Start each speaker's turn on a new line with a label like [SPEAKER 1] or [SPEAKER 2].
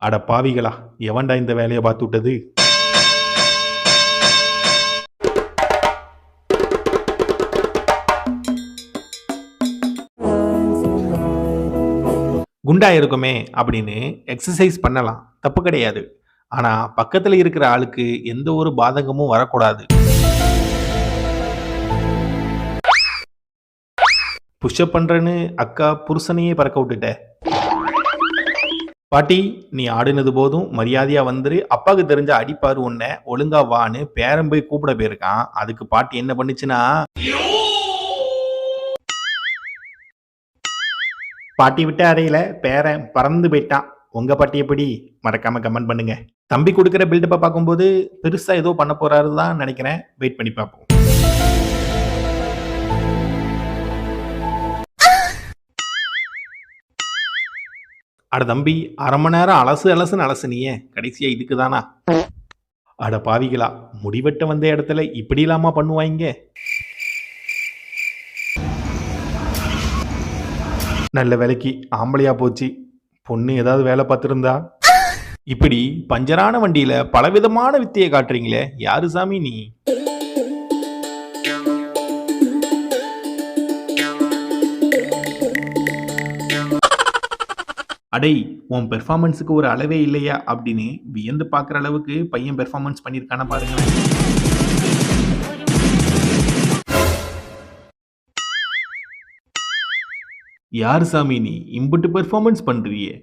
[SPEAKER 1] அட பாவிகளா, எவன்டா இந்த வேலையை பார்த்து விட்டது? குண்டா இருக்குமே அப்படின்னு எக்ஸசைஸ் பண்ணலாம், தப்பு கிடையாது. ஆனா பக்கத்துல இருக்கிற ஆளுக்கு எந்த ஒரு பாதகமும் வரக்கூடாது. புஷ்அப் பண்றேன்னு அக்கா புருஷனையே பறக்க விட்டுட்ட. பாட்டி, நீ ஆடினது போதும், மரியாதையா வந்துரு. அப்பாக்கு தெரிஞ்சா அடிப்பாரு உன்னை. ஒழுங்கா வான்னு பேரன் போய் கூப்பிட போயிருக்கான். அதுக்கு பாட்டி என்ன பண்ணுச்சுன்னா, பாட்டி விட்டு அறையில பேரன் பறந்து போயிட்டான். உங்க பாட்டி எப்படி? மறக்காம கமெண்ட் பண்ணுங்க. தம்பி கொடுக்குற பில்டப்பை பார்க்கும்போது பெருசா ஏதோ பண்ண போறாரு தான் நினைக்கிறேன். வெயிட் பண்ணி பார்ப்போம். அட தம்பி, அரை மணி நேரம் அலசுன்னு அலசுனியே, கடைசியா இதுக்கு தானா? அட பாவிகளா, முடிவெட்ட வந்த இடத்துல இப்படி இல்லாம பண்ணுவாங்க. நல்ல வேலைக்கு ஆம்பளையா போச்சு. பொண்ணு ஏதாவது வேலை பார்த்துருந்தா. இப்படி பஞ்சரான வண்டியில பலவிதமான வித்தையை காட்டுறீங்களே, யாரு சாமி நீ? அடே, உன் பெர்ஃபார்மன்ஸுக்கு ஒரு அளவே இல்லையா அப்படின்னு வியந்து பார்க்குற அளவுக்கு பையன் பெர்ஃபார்மன்ஸ் பண்ணியிருக்கான பாருங்க. யார் சாமி நீ இம்புட்டு பெர்ஃபார்மன்ஸ் பண்றியே?